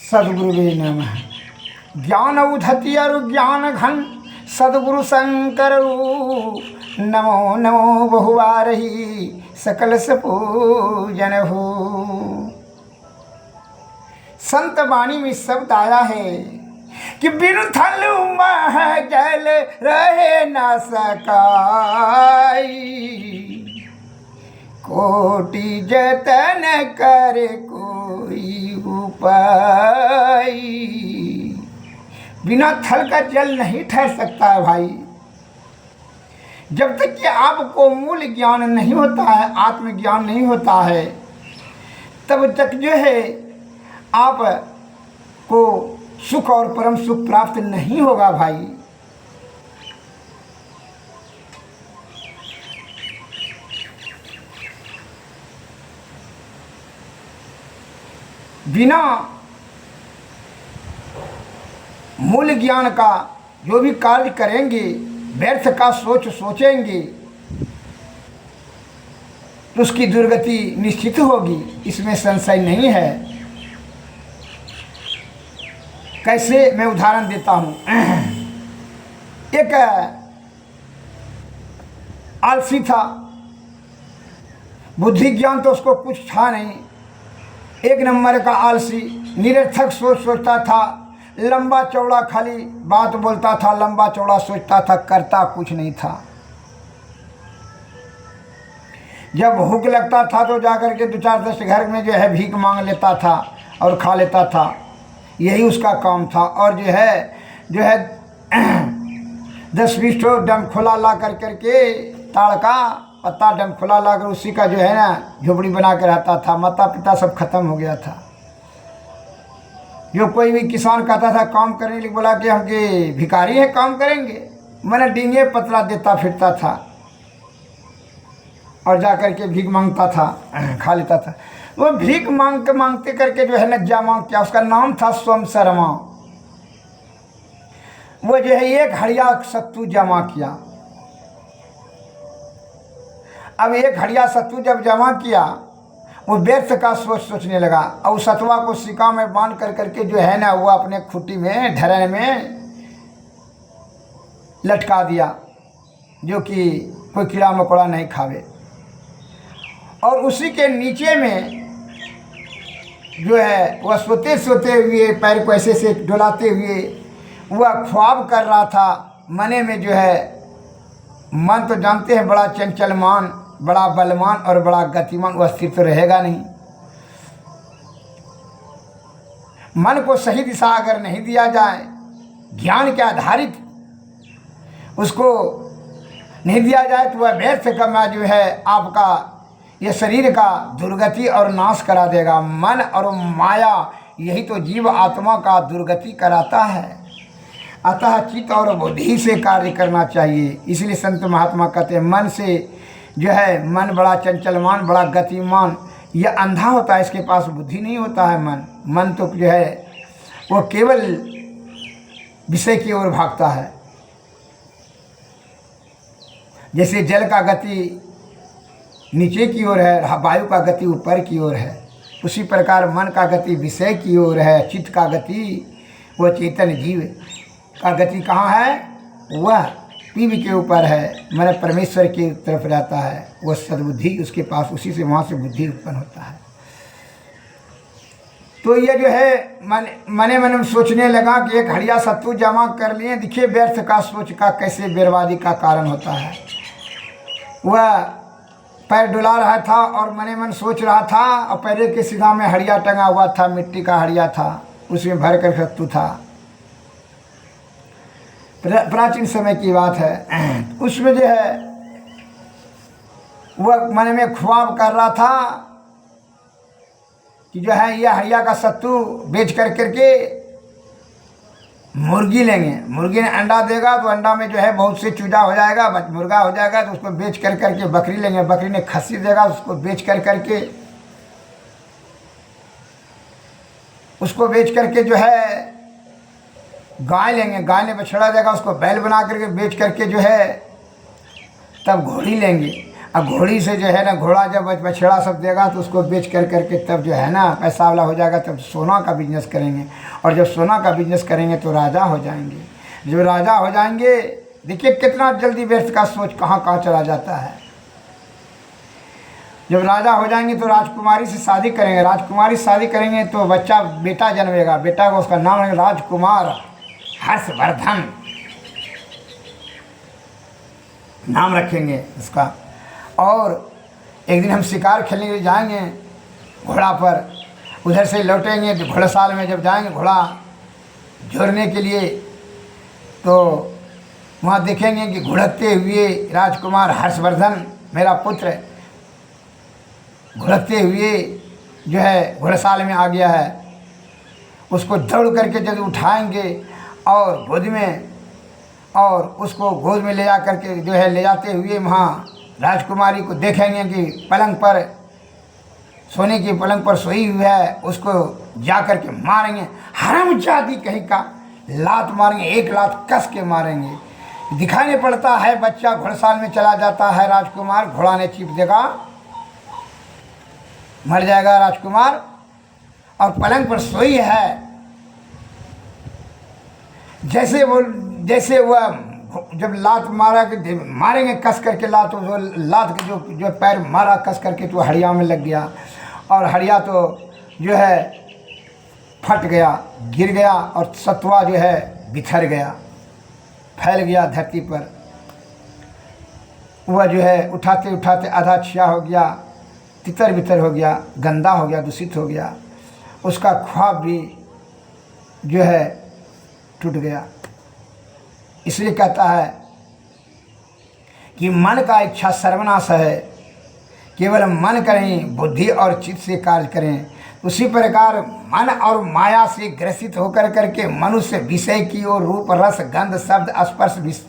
सद्गुरुवे नमः। ज्ञान उधति अरु ज्ञान घन सद्गुरु शंकर नमो नमो बहुवारही सकल सपूजन हो। संत वाणी में शब्द आया है कि बिनु थल मह जल रहे न सकाई, कोटि जतन कर कोई उपाय। बिना थल का जल नहीं ठहर सकता है भाई। जब तक कि आपको मूल ज्ञान नहीं होता है, आत्मज्ञान नहीं होता है, तब तक जो है आप को सुख और परम सुख प्राप्त नहीं होगा भाई। बिना मूल ज्ञान का जो भी कार्य करेंगे, व्यर्थ का सोचेंगे तो उसकी दुर्गति निश्चित होगी, इसमें संशय नहीं है। कैसे, मैं उदाहरण देता हूँ। एक आलसी था, बुद्धि ज्ञान तो उसको कुछ था नहीं, एक नंबर का आलसी, निरर्थक सोचता था, लंबा चौड़ा खाली बात बोलता था, लंबा चौड़ा सोचता था, करता कुछ नहीं था। जब भूख लगता था तो जाकर के 2-4-10 घर में जो है भीख मांग लेता था और खा लेता था, यही उसका काम था। और जो है 10-20 ठो डम खुला ला करके ताड़ का पत्ता डम खुला ला कर उसी का जो है ना झोपड़ी बना के रहता था। माता पिता सब खत्म हो गया था। जो कोई भी किसान कहता था काम करने के लिए, बोला कि हम के भिखारी हैं काम करेंगे, मैंने डींगे पतरा देता फिरता था और जा कर के भीख मांगता था, खा लेता था। वो भीख मांगते करके जो है न जमा किया, उसका नाम था सोम शर्मा। वो जो है 1 हड़िया सत्तू जमा किया। अब 1 हड़िया सत्तू जब जमा किया, वो व्यर्थ का सोचने लगा और सतुआ को सिक्का में बांध करके जो है ना वो अपने खुट्टी में ढरन में लटका दिया, जो कि कोई कीड़ा मकोड़ा नहीं खावे। और उसी के नीचे में जो है वह सोते हुए पैर को ऐसे से डुलाते हुए वह ख्वाब कर रहा था। मने में जो है, मन तो जानते हैं बड़ा चंचलमान, बड़ा बलवान और बड़ा गतिमान, वह स्थिर तो रहेगा नहीं। मन को सही दिशा अगर नहीं दिया जाए, ज्ञान के आधारित उसको नहीं दिया जाए, तो वह व्यर्थ कमा जो है आपका ये शरीर का दुर्गति और नाश करा देगा। मन और माया यही तो जीव आत्मा का दुर्गति कराता है। अतः चित्त और बुद्धि से कार्य करना चाहिए। इसलिए संत महात्मा कहते हैं मन से जो है, मन बड़ा चंचलमान, बड़ा गतिमान, यह अंधा होता है, इसके पास बुद्धि नहीं होता है। मन तो जो है वो केवल विषय की ओर भागता है। जैसे जल का गति नीचे की ओर है, वायु का गति ऊपर की ओर है, उसी प्रकार मन का गति विषय की ओर है। चित्त का गति, वह चेतन जीव का गति कहाँ है? वह पीव के ऊपर है, मैंने परमेश्वर की तरफ रहता है। वह सद्बुद्धि उसके पास, उसी से वहाँ से बुद्धि उत्पन्न होता है। तो ये जो है मने में सोचने लगा कि 1 हड़िया सत्तू जमा कर लिए। देखिए व्यर्थ का सोच का कैसे बर्बादी का कारण होता है। वह पैर डुला रहा था और मने मन सोच रहा था, और पैर के सीधा में हड़िया टंगा हुआ था, मिट्टी का हड़िया था, उसमें भर कर सत्तू था। प्राचीन समय की बात है। उसमें जो है वह मन में ख्वाब कर रहा था कि जो है यह हड़िया का सत्तू बेच करके मुर्गी लेंगे। मुर्गी ने अंडा देगा तो अंडा में जो है बहुत से चूजा हो जाएगा, मुर्गा हो जाएगा, तो उसको बेच करके बकरी लेंगे। बकरी ने खस्सी देगा, उसको बेच करके उसको बेच करके जो है गाय लेंगे। गाय ने बछड़ा देगा, उसको बैल बना करके बेच करके जो है तब घोड़ी लेंगे। अब घोड़ी से जो है ना, घोड़ा जब बछड़ा सब देगा तो उसको बेच कर करके तब जो है ना पैसा वाला हो जाएगा, तब सोना का बिजनेस करेंगे। और जब सोना का बिजनेस करेंगे तो राजा हो जाएंगे। जब राजा हो जाएंगे, देखिए कितना जल्दी व्यर्थ का सोच कहाँ कहाँ चला जाता है। जब राजा हो जाएंगे तो राजकुमारी से शादी करेंगे, राजकुमारी से शादी करेंगे तो बच्चा बेटा जन्मेगा, बेटा को उसका नाम रखेंगे राजकुमार हर्षवर्धन नाम रखेंगे उसका। और एक दिन हम शिकार खेलने के लिए जाएंगे घोड़ा पर, उधर से लौटेंगे तो घोड़साल में जब जाएंगे घोड़ा जोड़ने के लिए, तो वहाँ देखेंगे कि घुड़कते हुए राजकुमार हर्षवर्धन मेरा पुत्र घुड़कते हुए जो है घोड़साल में आ गया है। उसको दौड़ करके जब उठाएंगे और गोद में, और उसको गोद में ले जा करके जो है ले जाते हुए वहाँ राजकुमारी को देखेंगे कि पलंग पर, सोने की पलंग पर सोई हुई है, उसको जा कर के मारेंगे, हरामजादी कहीं का लात मारेंगे, एक लात कस के मारेंगे। दिखाई नहीं पड़ता है, बच्चा घोड़साल में चला जाता है, राजकुमार घोड़ा ने चीप देगा, मर जाएगा राजकुमार। और पलंग पर सोई है, जैसे वह जब लात मारा कि मारेंगे कस करके लात, तो लात के जो पैर मारा कस करके तो हड़िया में लग गया, और हड़िया तो जो है फट गया, गिर गया, और सत्वा जो है बिखर गया, फैल गया धरती पर। वह जो है उठाते उठाते आधा छिया हो गया, तितर बितर हो गया, गंदा हो गया, दूषित हो गया। उसका ख्वाब भी जो है टूट गया। इसलिए कहता है कि मन का इच्छा सर्वनाश है, केवल मन करें, बुद्धि और चित्त से कार्य करें। उसी प्रकार मन और माया से ग्रसित होकर करके मनुष्य विषय की ओर रूप रस गंध शब्द स्पर्श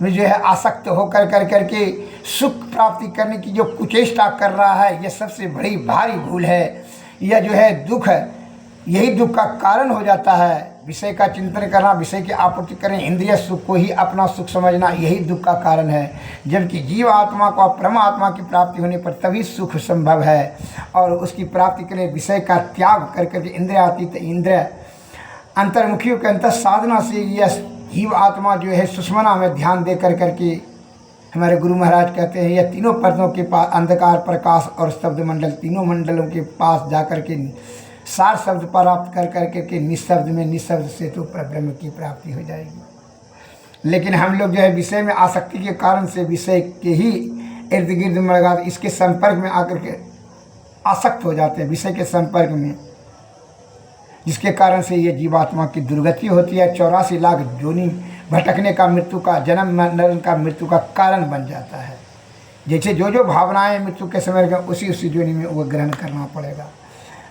में जो है आसक्त होकर करके सुख प्राप्ति करने की जो कुचेष्टा कर रहा है, यह सबसे बड़ी भारी भूल है। यह जो है दुख है, यही दुख का कारण हो जाता है। विषय का चिंतन करना, विषय की आपूर्ति करें, इंद्रिय सुख को ही अपना सुख समझना, यही दुख का कारण है। जबकि जीव आत्मा को परमात्मा की प्राप्ति होने पर तभी सुख संभव है। और उसकी प्राप्ति के लिए विषय का त्याग कर करके इंद्रियातीत इंद्रिय अंतर्मुखियों के अंतर साधना से यह जीव आत्मा जो है सुषमना में ध्यान दे कर करके, हमारे गुरु महाराज कहते हैं, यह तीनों पर्दों के पास अंधकार प्रकाश और शब्द मंडल, तीनों मंडलों के पास जाकर के सार शब्द प्राप्त कर करके के निःशब्द में, निःशब्द से तो ब्रह्म की प्राप्ति हो जाएगी। लेकिन हम लोग जो है विषय में आसक्ति के कारण से विषय के ही इर्द गिर्द में लगा, इसके संपर्क में आकर के आसक्त हो जाते हैं, विषय के संपर्क में, जिसके कारण से ये जीवात्मा की दुर्गति होती है। 84 लाख जोनी भटकने का, मृत्यु का, जन्म मरण का, मृत्यु का कारण बन जाता है। जैसे जो भावनाएं मृत्यु के समय में उसी जोनी में वो ग्रहण करना पड़ेगा।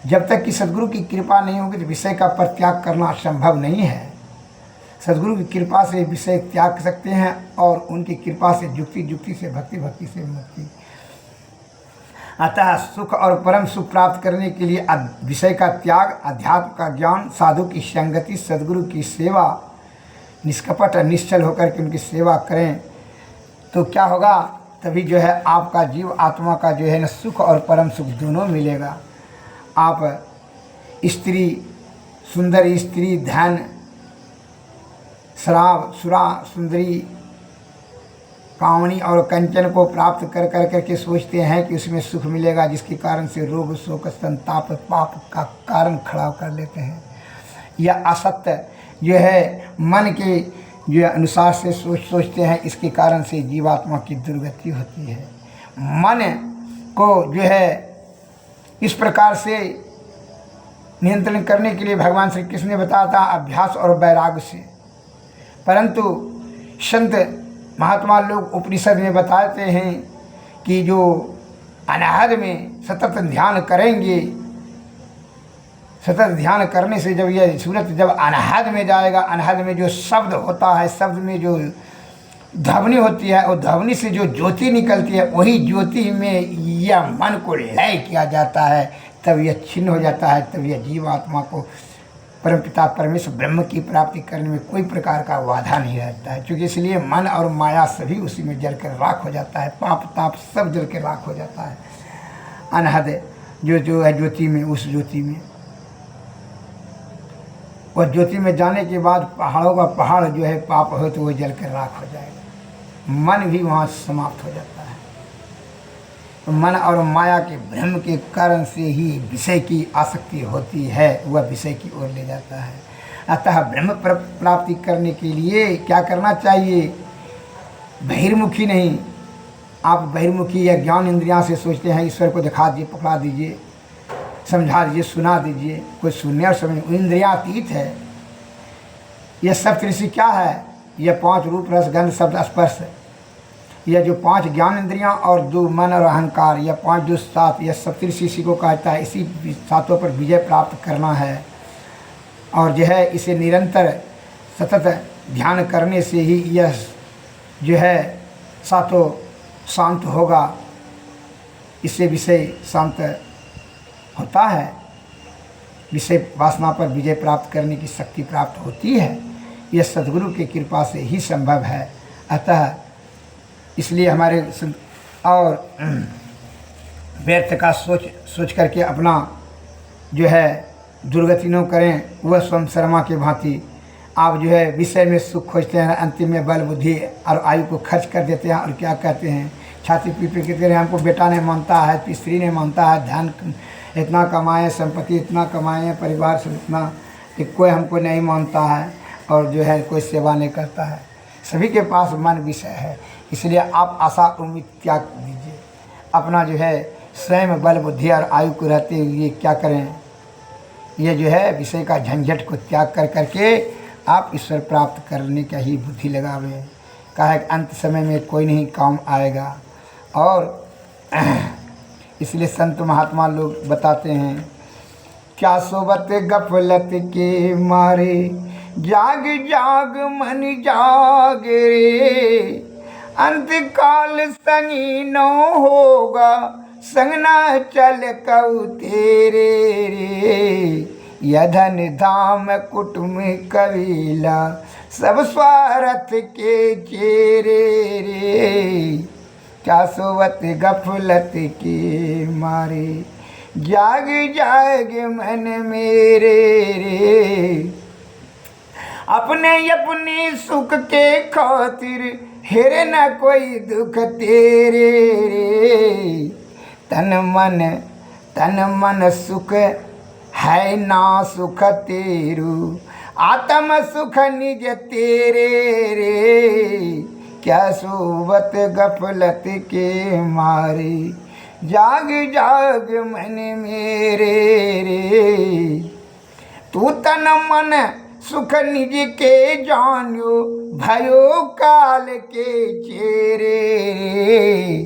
जब तक कि सदगुरु की कृपा नहीं होगी तो विषय का परित्याग करना संभव नहीं है। सदगुरु की कृपा से विषय त्याग सकते हैं, और उनकी कृपा से जुक्ति से भक्ति से मुक्ति। अतः सुख और परम सुख प्राप्त करने के लिए विषय का त्याग, अध्यात्म का ज्ञान, साधु की संगति, सदगुरु की सेवा, निष्कपट निश्चल होकर के उनकी सेवा करें तो क्या होगा, तभी जो है आपका जीव आत्मा का जो है न सुख और परम सुख दोनों मिलेगा। आप स्त्री, सुंदर स्त्री, धन, शराब, सुरा, सुंदरी, कामनी और कंचन को प्राप्त कर करके सोचते हैं कि उसमें सुख मिलेगा, जिसके कारण से रोग, शोक, संताप, पाप का कारण खड़ा कर लेते हैं। यह असत्य जो है मन के जो अनुसार से सोचते हैं, इसके कारण से जीवात्मा की दुर्गति होती है। मन को जो है इस प्रकार से नियंत्रण करने के लिए भगवान श्री कृष्ण ने बताया था अभ्यास और वैराग्य से। परंतु संत महात्मा लोग उपनिषद में बताते हैं कि जो अनाहत में सतत ध्यान करेंगे, सतत ध्यान करने से जब यह सूरत जब अनाहत में जाएगा, अनाहत में जो शब्द होता है, शब्द में जो ध्वनि होती है, और ध्वनि से जो ज्योति निकलती है, वही ज्योति में यह मन को लय किया जाता है, तब यह छिन्न हो जाता है, तब यह जीवात्मा को परमपिता परमेश्वर ब्रह्म की प्राप्ति करने में कोई प्रकार का बाधा नहीं रहता है, क्योंकि इसलिए मन और माया सभी उसी में जल कर राख हो जाता है, पाप ताप सब जल के राख हो जाता है। अनहद जो है ज्योति में, उस ज्योति में, और ज्योति में जाने के बाद पहाड़ों का पहाड़ जो है पाप हो तो वो जल कर राख हो जाएगा, मन भी वहाँ समाप्त हो जाता है। तो मन और माया के भ्रम के कारण से ही विषय की आसक्ति होती है, वह विषय की ओर ले जाता है। अतः ब्रह्म प्राप्ति करने के लिए क्या करना चाहिए? बहिर्मुखी नहीं, आप बहिर्मुखी या ज्ञान इंद्रियां से सोचते हैं ईश्वर को दिखा दीजिए, पकड़ा दीजिए, समझा दीजिए, सुना दीजिए, कोई सुनने और समझ इंद्रियातीत है। यह सप्तऋषि क्या है? यह 5 रूप रस गंध शब्द स्पर्श, यह जो 5 ज्ञान इंद्रियां और 2 मन और अहंकार, यह 5 जो 7, यह सप्तऋषि इसी को कहता है। इसी सातों पर विजय प्राप्त करना है, और जो है इसे निरंतर सतत ध्यान करने से ही यह जो है सातों शांत होगा, इससे विषय शांत होता है, विषय वासना पर विजय प्राप्त करने की शक्ति प्राप्त होती है। यह सद्गुरु की कृपा से ही संभव है। अतः इसलिए हमारे और व्यर्थ का सोच करके अपना जो है दुर्गति न करें, वह स्वयं शर्मा के भांति आप जो है विषय में सुख खोजते हैं, अंतिम में बल बुद्धि और आयु को खर्च कर देते हैं। और क्या कहते हैं, छाती पीट पीट कहते हैं हमको बेटा नहीं मानता है, स्त्री नहीं मानता है, धन इतना कमाए, संपत्ति इतना कमाए, परिवार से इतना, कि कोई हमको नहीं मानता है और जो है कोई सेवा नहीं करता है। सभी के पास मन विषय है, इसलिए आप आशा उम्मीद त्याग दीजिए। अपना जो है स्वयं बल बुद्धि और आयु को रहते हुए क्या करें, ये जो है विषय का झंझट को त्याग कर करके आप ईश्वर प्राप्त करने का ही बुद्धि लगावे। कहा कि अंत समय में कोई नहीं काम आएगा। और इसलिए संत महात्मा लोग बताते हैं, क्या सोबत गफलत के मारे, जाग जाग मन जाग रे, अंत काल संगी न होगा, संग न चल कऊ तेरे रे, यधन धाम कुटुम्ब कबीला, सब स्वार्थ के चेरे रे, क्या सोवत गफलत के मारे, जाग जाग मन मेरे रे, अपने अपनी सुख के खातिर हेरे न कोई दुख तेरे रे, तन मन सुख है ना सुख तेरू, आत्म सुख निज तेरे रे, क्या सोवत गफलत के मारे, जाग जाग मन मेरे रे, तू तन मन सुख निज के जानियो, भयो काल के चेरे रे,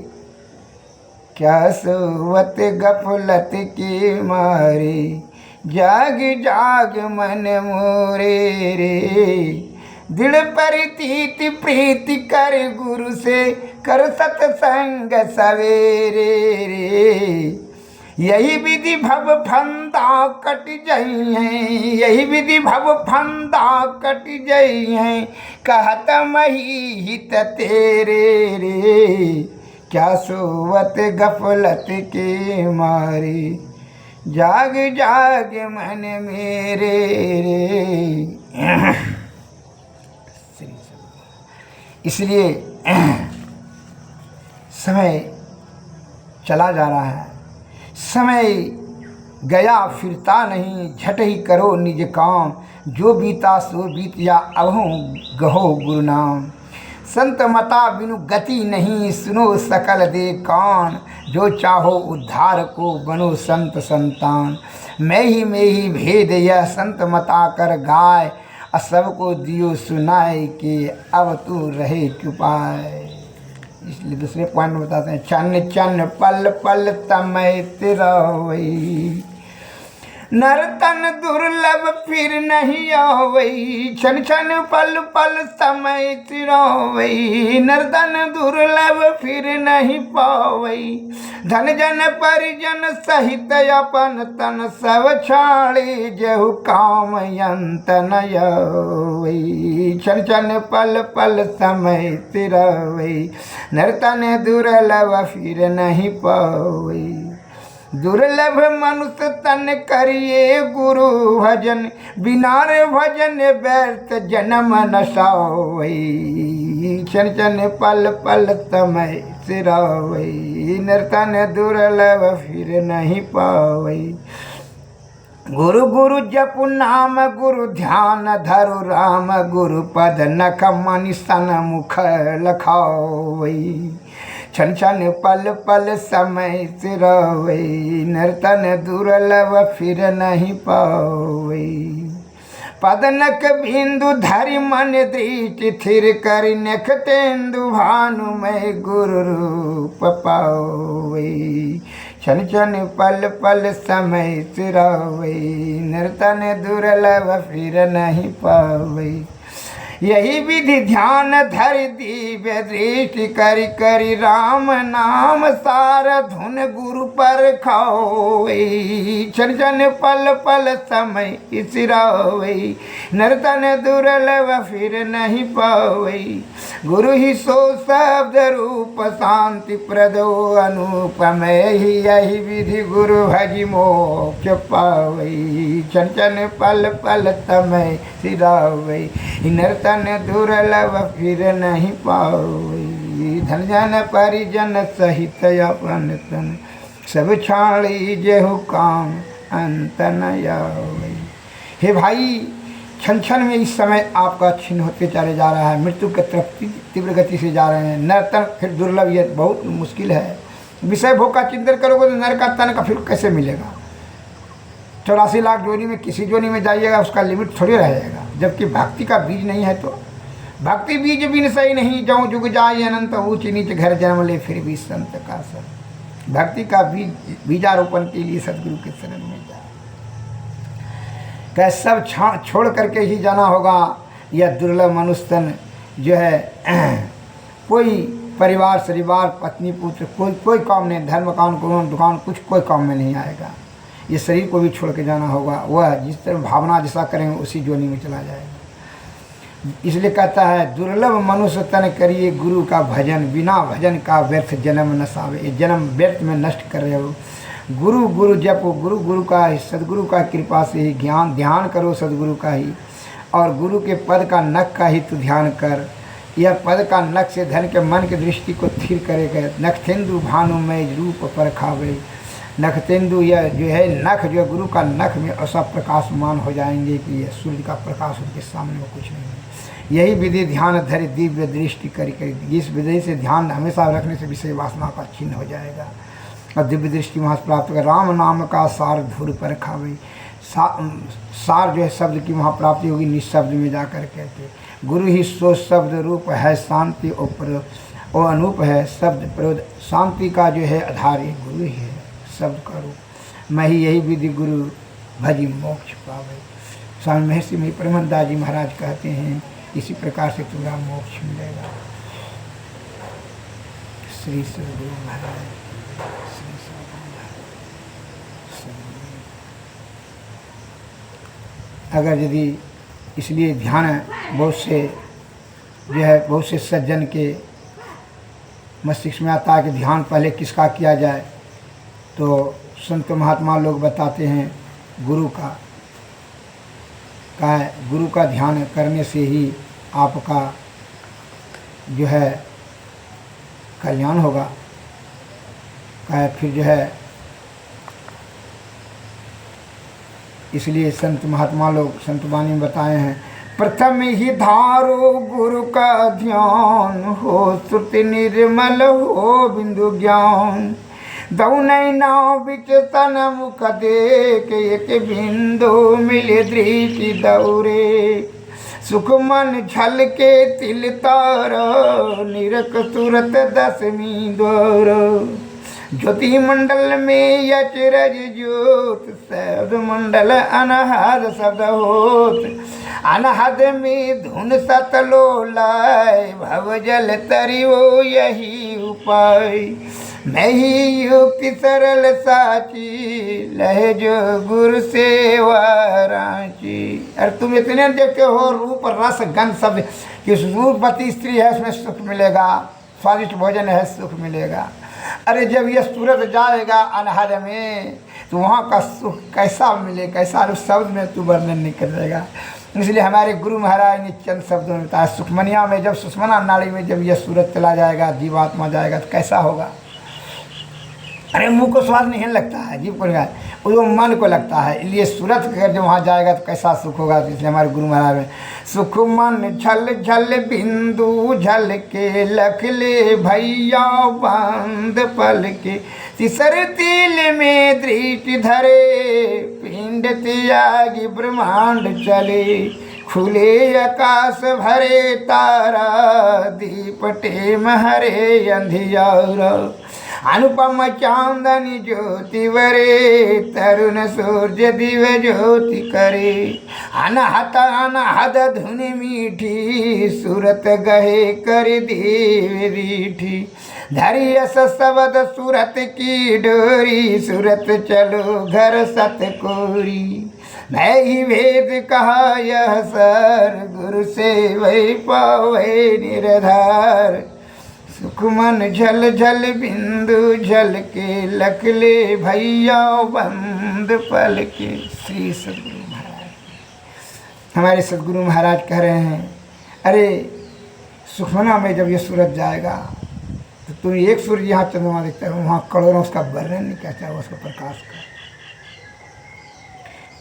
क्या सोवत गफलत के मारे, जाग जाग मन मोरे रे, दृढ़ परितीत प्रीति कर गुरु से, कर सत्संग सवेरे रे, यही विधि भव फंदा कट जई हैं, यही विधि भव फंदा कट जई हैं, कहत मही हित तेरे रे, क्या सोवत गफलत के मारे, जाग जाग मन मेरे रे। इसलिए समय चला जा रहा है, समय गया फिरता नहीं, झट ही करो निज काम, जो बीता सो बीत या अबहु गहो गुरु नाम, संत मता बिनु गति नहीं, सुनो सकल दे कान, जो चाहो उद्धार को बनो संत संतान, मैं ही भेद यह संत मता कर गाय, सबको दियो सुनाए कि अब तू रहे चुपाए। इसलिए दूसरे पॉइंट में बताते हैं, चन्न चन्न पल पल तमय तिरवई, नर्तन दुर्लभ फिर नहीं आवई, छन छन पल पल समय तिरोवई। नर्तन दुर्लभ फिर नहीं पावई, धन जन परिजन सहित अपन तन सब छाड़ी जहु काम अंत न आवई। छन छन पल पल समय तिरोवई, नर्तन दुर्लभ फिर नहीं पावई। दुर्लभ मनुष्य तन करिए गुरु भजन, बिना रे भजन व्यर्थ जन्म न सावई। छन छन पल पल समय सिरावई, नर्तन दुर्लभ फिर नहीं पावई। गुरु गुरु जप नाम गुरु ध्यान धरु राम, गुरु पद नख मनि सन मुख लखावई। छन छन पल पल समय सिरावई, नर्तन दुर्लभ फिर नहीं पावई। पदनक बिंदु धरि मन दृष्टि थिर कर, नख तेंदु भानु में गुरु रूप पावई। छन छन पल पल समय सिरावई, नर्तन दुर्लभ फिर नहीं पावई। यही विधि ध्यान धर दिव्य दृष्टि करि करि, राम नाम सार धुन गुरु पर खाओई। छन छन पल पल समय सिरावई, नर्तन दुर्लभ फिर नहीं पावई। गुरु ही सो शब्द रूप शांति प्रदो अनुपम, यही विधि गुरु भजि मोक्ष पावई। छन छन पल पल समय सिरावई, नर्तन दुर्लभ फिर नहीं पावई। धन जन परिजन सहित अपन तन सब छाड़ी जेहु काम अंत न आवई। हे भाई, क्षण क्षण में इस समय आपका छिन्न होते चले जा रहा है, मृत्यु की तरफ तीव्र गति से जा रहे हैं। नर्तन फिर दुर्लभ, ये बहुत मुश्किल है। विषय भोग का चिंतन करोगे तो नर का तन का फिर कैसे मिलेगा। 84 लाख जोनी में किसी जोनी में जाइएगा, उसका लिमिट थोड़ी रहेगा। जबकि भक्ति का बीज नहीं है तो भक्ति बीज बिन सही नहीं, जाऊँ जुग जाए अनंत ऊंच नीच घर जन्म ले फिर भी संत का सर। भक्ति का बीजारोपण के लिए सदगुरु के शरण में जाए। क्या सब छोड़ करके ही जाना होगा। यह दुर्लभ मनुष्य तन जो है कोई परिवार परिवार पत्नी पुत्र कोई काम नहीं, धर्म काम दुकान कुछ कोई काम में नहीं आएगा। ये शरीर को भी छोड़ के जाना होगा। वह जिस तरह भावना जैसा करेंगे उसी जोनी में चला जाएगा। इसलिए कहता है दुर्लभ मनुष्य तन करिए गुरु का भजन, बिना भजन का व्यर्थ जन्म न सावे। ये जन्म व्यर्थ में नष्ट कर रहे हो। गुरु गुरु जपो, गुरु का ही, सदगुरु का कृपा से ही ज्ञान ध्यान करो सदगुरु का ही, और गुरु के पद का नख का ही तू ध्यान कर। यह पद का नख से धन के मन की दृष्टि को स्थिर करेगा। नखतेंदु भानुमय रूप पर खावे। नखतेंदु यह जो है नख, जो गुरु का नख में ऐसा प्रकाशमान हो जाएंगे कि यह सूर्य का प्रकाश उनके सामने में कुछ नहीं है। यही विधि ध्यान धरि दिव्य दृष्टि करी। इस विधि से ध्यान हमेशा रखने से विषय वासना का छिन्न हो जाएगा और दिव्य दृष्टि वहाँ से प्राप्त कर। राम नाम का सार धुर पर खावे। सार जो है शब्द की वहाँ प्राप्ति होगी निशब्द में जा कर के। गुरु ही सो शब्द रूप है शांति और अनूप है शब्द प्रयोद। शांति का जो है आधार ही गुरु ही है, शब्द का रूप। मैं ही यही विधि गुरु भजि मोक्ष पावे। स्वामी महर्षि में परमहंस जी महाराज कहते हैं इसी प्रकार से तुम्हारा मोक्ष मिलेगा। श्री सद्गुरु महाराज, श्री सद्गुरु महाराज। अगर यदि इसलिए ध्यान बहुत से सज्जन के मस्तिष्क में आता है कि ध्यान पहले किसका किया जाए, तो संत महात्मा लोग बताते हैं गुरु का गुरु का ध्यान करने से ही आपका जो है कल्याण होगा। फिर जो है इसलिए संत महात्मा लोग संत वाणी में बताए हैं, प्रथम ही धारो गुरु का ध्यान हो, श्रुति निर्मल हो बिंदु ज्ञान। दौनै नाव बिच तन मुख देख, एक बिंदु मिले दृष्टि दौरे। सुख मन झल के तिल तार, निरख तुरत दसवीं द्वार। ज्योति मंडल में अचरज ज्योत, शब्द मंडल अनहद शब्द होत, अनहद में धुन सतलोलाय, भव जल तरियो यही उपाय, मैं ही युक्ति सरल साची, लह जो गुरु सेवा रांची। अरे तुम इतने देखते हो रूप रस गंध शब्द कि रूपवती स्त्री है उसमें सुख मिलेगा, स्वादिष्ट भोजन है सुख मिलेगा। अरे जब ये सूरत जाएगा अनहद में तो वहाँ का सुख कैसा मिले, कैसा उस शब्द में तू वर्णन नहीं करेगा। इसलिए हमारे गुरु महाराज ने चंद शब्दों में बताया, सुखमनिया में जब सुषमना नाड़ी में जब यह सूरत चला जाएगा, जीवात्मा जाएगा तो कैसा होगा। अरे मुंह को स्वाद नहीं लगता है, जीव को नहीं, वो मन को लगता है। इसलिए सूरत अगर जब वहाँ जाएगा तो कैसा सुख होगा। तो इसलिए हमारे गुरु महाराज में सुख मन झल झल बिंदु झल के, लख ले भैया बंद पल के, तिसर तिल में दृष्टि धरे, पिंड त्यागी ब्रह्मांड चले, खुले आकाश भरे तारा, दीपटे महरे अंधियारा, अनुपम चांदनी ज्योति वरे, तरुण सूर्य दिव ज्योति करे, अनहत अनहद धुनि मीठी, सूरत गहे कर दीव रीठी, धरियस शब्द सूरत की डोरी, सूरत चलो घर सतकोरी, मैं ही वेद कहा यह सर, गुरु से वही पावे निर्धार, सुख मन झल झल बिंदु झल के, लख ले भैया बंद पल के। श्री सदगुरु महाराज, हमारे सदगुरु महाराज कह रहे हैं, अरे सुखमना में जब ये सूरज जाएगा तो तुम एक सूर्य यहाँ चंद्रमा देखते हो, वहाँ करोड़ों उसका वर्णन नहीं कहता है, उसका प्रकाश का।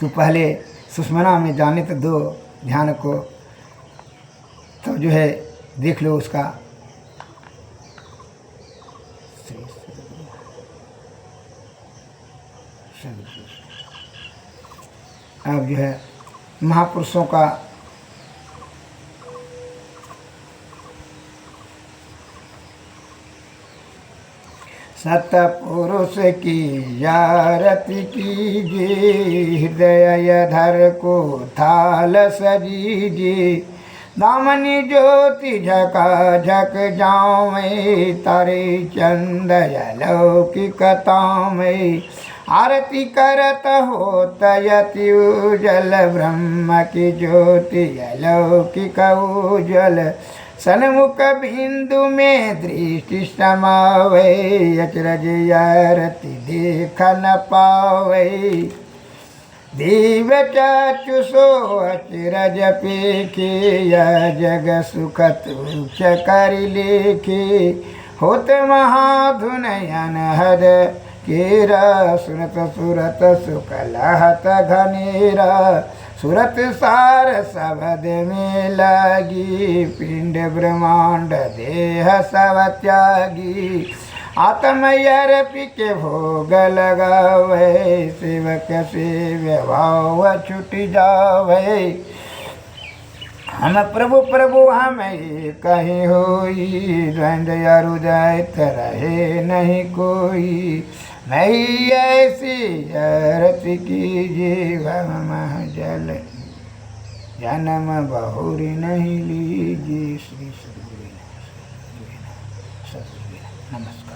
तू पहले सुषमना में जाने तो दो ध्यान को, तो जो है देख लो उसका। अब जो है महापुरुषों का सतपुरुष की यारती कीजिए, हृदय धर को थाल सजीजिए, दामनी ज्योति झका झक जावे, तारे चंद अलौकिकता में, आरती करत होत यति उजल, ब्रह्म की ज्योति अलौकिक उज्ज्वल, सन्मुख बिंदु में दृष्टि समावे, अचरज आरती देख न पावे, दीव चक्षु सो अचरज पेखे, यह जग सुख तुच्छ कर लेखे, होत महाधुन अनहद केरा, सुरत सुरत सुख लहत घनेरा, सुरत सार शब्द में लागी, पिंड ब्रह्मांड देह सब त्यागी, आत्मयर्पि के भोग लगावे, सेवक सेव्य भाव छुट जावे, हम प्रभु प्रभु हम कहीं होई, द्वंद्व हृदय रहे नहीं कोई, नहीं ऐसी रति की जीवन जल, जन्म बहुरी नहीं लीजिए। श्री सद्गुरु नमस्कार।